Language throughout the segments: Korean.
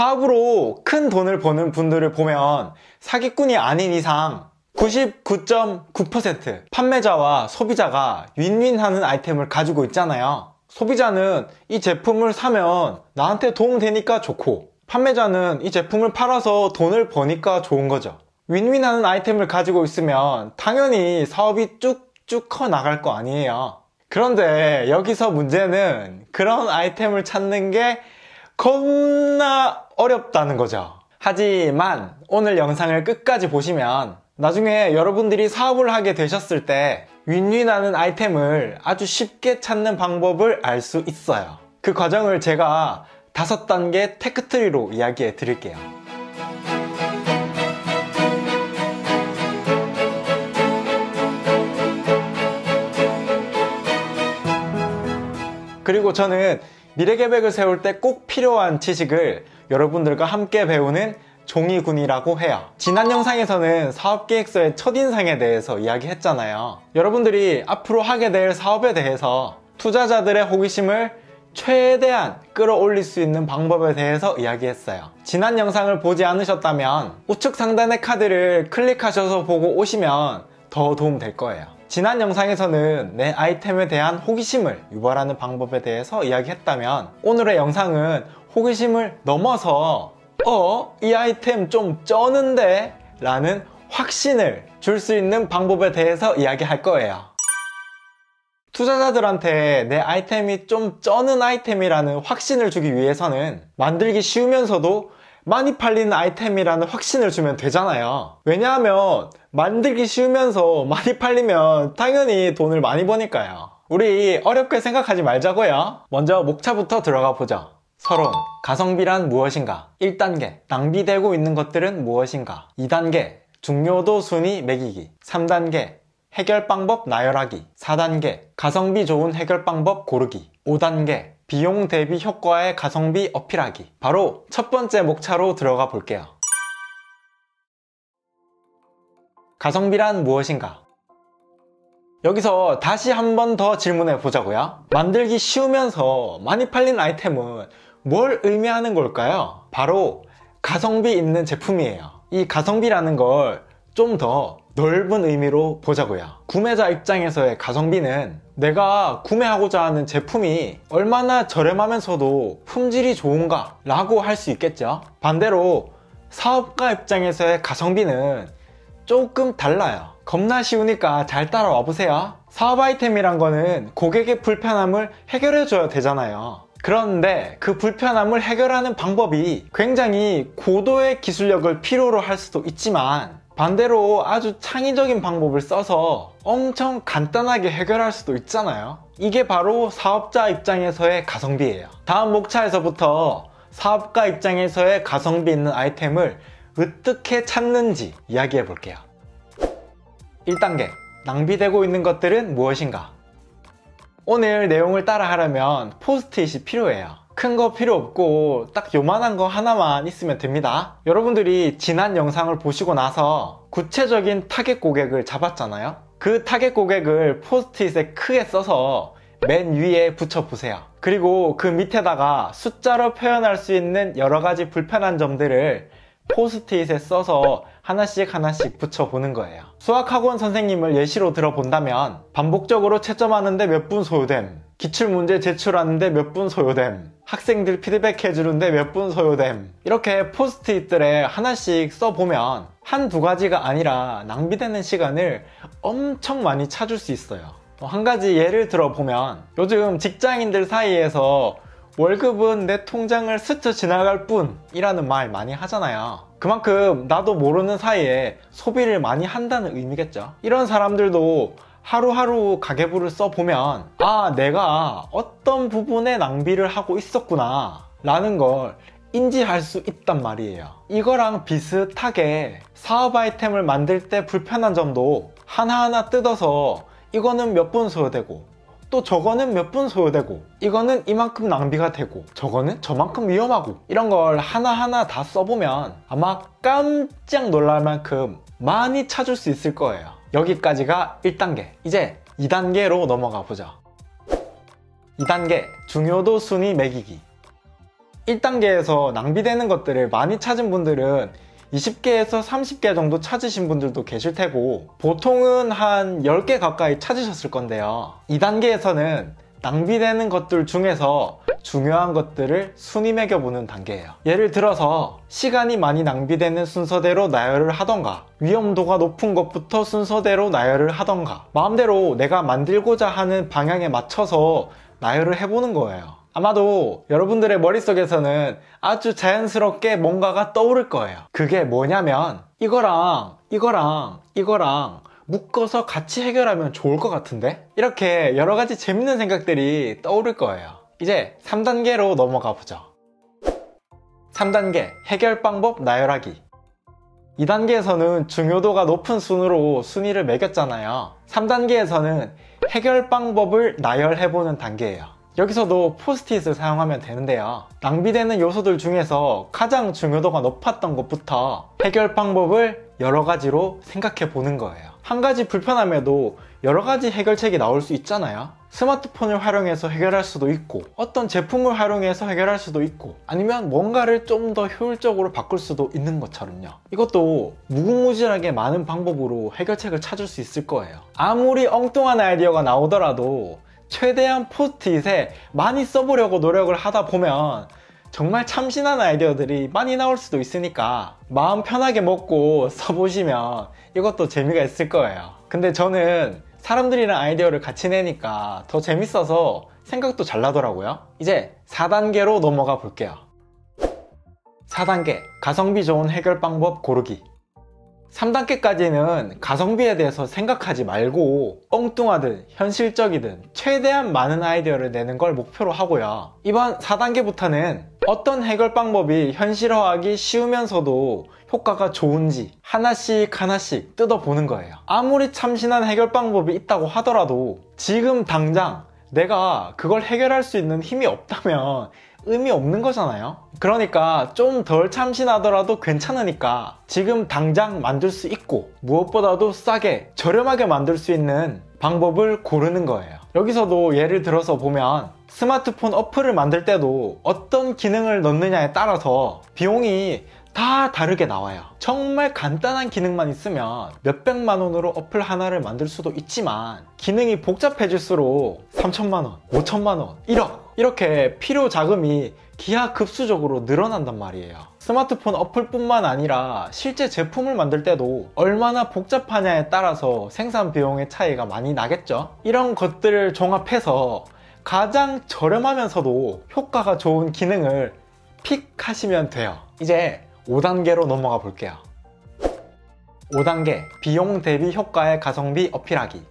사업으로 큰 돈을 버는 분들을 보면 사기꾼이 아닌 이상 99.9% 판매자와 소비자가 윈윈하는 아이템을 가지고 있잖아요. 소비자는 이 제품을 사면 나한테 도움되니까 좋고, 판매자는 이 제품을 팔아서 돈을 버니까 좋은 거죠. 윈윈하는 아이템을 가지고 있으면 당연히 사업이 쭉쭉 커 나갈 거 아니에요. 그런데 여기서 문제는 그런 아이템을 찾는 게 겁나 어렵다는 거죠. 하지만 오늘 영상을 끝까지 보시면 나중에 여러분들이 사업을 하게 되셨을 때 윈윈하는 아이템을 아주 쉽게 찾는 방법을 알 수 있어요. 그 과정을 제가 5단계 테크트리로 이야기해 드릴게요. 그리고 저는 미래계획을 세울 때 꼭 필요한 지식을 여러분들과 함께 배우는 종이군이라고 해요. 지난 영상에서는 사업계획서의 첫인상에 대해서 이야기했잖아요. 여러분들이 앞으로 하게 될 사업에 대해서 투자자들의 호기심을 최대한 끌어올릴 수 있는 방법에 대해서 이야기했어요. 지난 영상을 보지 않으셨다면 우측 상단의 카드를 클릭하셔서 보고 오시면 더 도움 될 거예요. 지난 영상에서는 내 아이템에 대한 호기심을 유발하는 방법에 대해서 이야기했다면 오늘의 영상은 호기심을 넘어서 이 아이템 좀 쩌는데? 라는 확신을 줄 수 있는 방법에 대해서 이야기할 거예요. 투자자들한테 내 아이템이 좀 쩌는 아이템이라는 확신을 주기 위해서는 만들기 쉬우면서도 많이 팔리는 아이템이라는 확신을 주면 되잖아요. 왜냐하면 만들기 쉬우면서 많이 팔리면 당연히 돈을 많이 버니까요. 우리 어렵게 생각하지 말자고요. 먼저 목차부터 들어가 보죠. 서론, 가성비란 무엇인가? 1단계, 낭비되고 있는 것들은 무엇인가? 2단계, 중요도 순위 매기기. 3단계, 해결 방법 나열하기. 4단계, 가성비 좋은 해결 방법 고르기. 5단계, 비용 대비 효과의 가성비 어필하기. 바로 첫 번째 목차로 들어가 볼게요. 가성비란 무엇인가? 여기서 다시 한 번 더 질문해 보자고요. 만들기 쉬우면서 많이 팔린 아이템은 뭘 의미하는 걸까요? 바로 가성비 있는 제품이에요. 이 가성비라는 걸 좀 더 넓은 의미로 보자고요. 구매자 입장에서의 가성비는 내가 구매하고자 하는 제품이 얼마나 저렴하면서도 품질이 좋은가 라고 할 수 있겠죠. 반대로 사업가 입장에서의 가성비는 조금 달라요. 겁나 쉬우니까 잘 따라와 보세요. 사업 아이템이란 거는 고객의 불편함을 해결해 줘야 되잖아요. 그런데 그 불편함을 해결하는 방법이 굉장히 고도의 기술력을 필요로 할 수도 있지만 반대로 아주 창의적인 방법을 써서 엄청 간단하게 해결할 수도 있잖아요. 이게 바로 사업자 입장에서의 가성비예요. 다음 목차에서부터 사업가 입장에서의 가성비 있는 아이템을 어떻게 찾는지 이야기해 볼게요. 1단계, 낭비되고 있는 것들은 무엇인가? 오늘 내용을 따라 하려면 포스트잇이 필요해요. 큰 거 필요 없고 딱 요만한 거 하나만 있으면 됩니다. 여러분들이 지난 영상을 보시고 나서 구체적인 타겟 고객을 잡았잖아요. 그 타겟 고객을 포스트잇에 크게 써서 맨 위에 붙여보세요. 그리고 그 밑에다가 숫자로 표현할 수 있는 여러 가지 불편한 점들을 포스트잇에 써서 하나씩 붙여보는 거예요. 수학학원 선생님을 예시로 들어본다면 반복적으로 채점하는데 몇 분 소요됨, 기출문제 제출하는데 몇 분 소요됨, 학생들 피드백 해주는데 몇 분 소요됨, 이렇게 포스트잇들에 하나씩 써보면 한두 가지가 아니라 낭비되는 시간을 엄청 많이 찾을 수 있어요. 한 가지 예를 들어보면 요즘 직장인들 사이에서 월급은 내 통장을 스쳐 지나갈 뿐 이라는 말 많이 하잖아요. 그만큼 나도 모르는 사이에 소비를 많이 한다는 의미겠죠. 이런 사람들도 하루하루 가계부를 써보면 아, 내가 어떤 부분에 낭비를 하고 있었구나 라는 걸 인지할 수 있단 말이에요. 이거랑 비슷하게 사업 아이템을 만들 때 불편한 점도 하나하나 뜯어서 이거는 몇 분 소요되고 또 저거는 몇 분 소요되고 이거는 이만큼 낭비가 되고 저거는 저만큼 위험하고 이런 걸 하나하나 다 써보면 아마 깜짝 놀랄 만큼 많이 찾을 수 있을 거예요. 여기까지가 1단계. 이제 2단계로 넘어가 보죠. 2단계 중요도 순위 매기기. 1단계에서 낭비되는 것들을 많이 찾은 분들은 20개에서 30개 정도 찾으신 분들도 계실 테고, 보통은 한 10개 가까이 찾으셨을 건데요. 2단계에서는 낭비되는 것들 중에서 중요한 것들을 순위 매겨보는 단계예요. 예를 들어서 시간이 많이 낭비되는 순서대로 나열을 하던가, 위험도가 높은 것부터 순서대로 나열을 하던가, 마음대로 내가 만들고자 하는 방향에 맞춰서 나열을 해보는 거예요. 아마도 여러분들의 머릿속에서는 아주 자연스럽게 뭔가가 떠오를 거예요. 그게 뭐냐면 이거랑 묶어서 같이 해결하면 좋을 것 같은데? 이렇게 여러 가지 재밌는 생각들이 떠오를 거예요. 이제 3단계로 넘어가 보죠. 3단계 해결 방법 나열하기. 2단계에서는 중요도가 높은 순으로 순위를 매겼잖아요. 3단계에서는 해결 방법을 나열해보는 단계예요. 여기서도 포스트잇을 사용하면 되는데요. 낭비되는 요소들 중에서 가장 중요도가 높았던 것부터 해결 방법을 여러 가지로 생각해 보는 거예요. 한 가지 불편함에도 여러 가지 해결책이 나올 수 있잖아요. 스마트폰을 활용해서 해결할 수도 있고, 어떤 제품을 활용해서 해결할 수도 있고, 아니면 뭔가를 좀 더 효율적으로 바꿀 수도 있는 것처럼요. 이것도 무궁무진하게 많은 방법으로 해결책을 찾을 수 있을 거예요. 아무리 엉뚱한 아이디어가 나오더라도 최대한 포스트잇에 많이 써보려고 노력을 하다 보면 정말 참신한 아이디어들이 많이 나올 수도 있으니까 마음 편하게 먹고 써보시면 이것도 재미가 있을 거예요. 근데 저는 사람들이랑 아이디어를 같이 내니까 더 재밌어서 생각도 잘 나더라고요. 이제 4단계로 넘어가 볼게요. 4단계 가성비 좋은 해결 방법 고르기. 3단계까지는 가성비에 대해서 생각하지 말고 엉뚱하든 현실적이든 최대한 많은 아이디어를 내는 걸 목표로 하고요. 이번 4단계부터는 어떤 해결 방법이 현실화하기 쉬우면서도 효과가 좋은지 하나씩 뜯어보는 거예요. 아무리 참신한 해결 방법이 있다고 하더라도 지금 당장 내가 그걸 해결할 수 있는 힘이 없다면 의미 없는 거잖아요. 그러니까 좀 덜 참신하더라도 괜찮으니까 지금 당장 만들 수 있고 무엇보다도 싸게 저렴하게 만들 수 있는 방법을 고르는 거예요. 여기서도 예를 들어서 보면 스마트폰 어플을 만들 때도 어떤 기능을 넣느냐에 따라서 비용이 다 다르게 나와요. 정말 간단한 기능만 있으면 몇백만 원으로 어플 하나를 만들 수도 있지만 기능이 복잡해질수록 3천만 원, 5천만 원, 1억 이렇게 필요 자금이 기하급수적으로 늘어난단 말이에요. 스마트폰 어플뿐만 아니라 실제 제품을 만들 때도 얼마나 복잡하냐에 따라서 생산 비용의 차이가 많이 나겠죠. 이런 것들을 종합해서 가장 저렴하면서도 효과가 좋은 기능을 픽하시면 돼요. 이제 5단계로 넘어가 볼게요. 5단계 비용 대비 효과의 가성비 어필하기.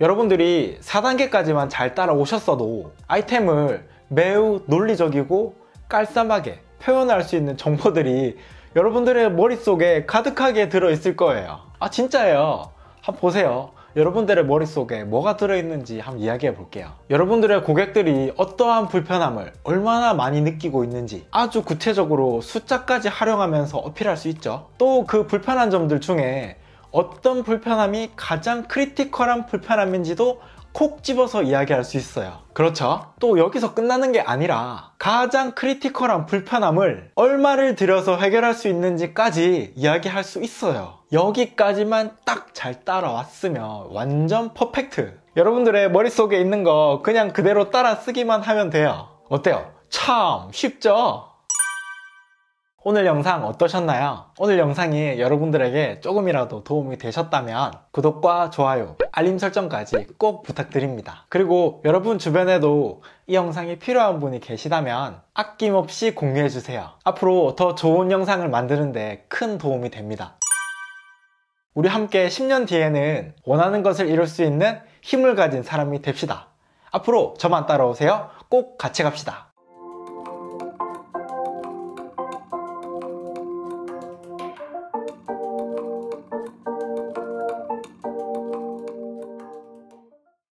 여러분들이 4단계까지만 잘 따라오셨어도 아이템을 매우 논리적이고 깔쌈하게 표현할 수 있는 정보들이 여러분들의 머릿속에 가득하게 들어있을 거예요. 아 진짜예요. 한번 보세요. 여러분들의 머릿속에 뭐가 들어있는지 한번 이야기해 볼게요. 여러분들의 고객들이 어떠한 불편함을 얼마나 많이 느끼고 있는지 아주 구체적으로 숫자까지 활용하면서 어필할 수 있죠. 또 그 불편한 점들 중에 어떤 불편함이 가장 크리티컬한 불편함인지도 콕 집어서 이야기할 수 있어요. 그렇죠? 또 여기서 끝나는 게 아니라 가장 크리티컬한 불편함을 얼마를 들여서 해결할 수 있는지까지 이야기할 수 있어요. 여기까지만 딱 잘 따라왔으면 완전 퍼펙트. 여러분들의 머릿속에 있는 거 그냥 그대로 따라 쓰기만 하면 돼요. 어때요? 참 쉽죠? 오늘 영상 어떠셨나요? 오늘 영상이 여러분들에게 조금이라도 도움이 되셨다면 구독과 좋아요, 알림 설정까지 꼭 부탁드립니다. 그리고 여러분 주변에도 이 영상이 필요한 분이 계시다면 아낌없이 공유해주세요. 앞으로 더 좋은 영상을 만드는데 큰 도움이 됩니다. 우리 함께 10년 뒤에는 원하는 것을 이룰 수 있는 힘을 가진 사람이 됩시다. 앞으로 저만 따라오세요. 꼭 같이 갑시다.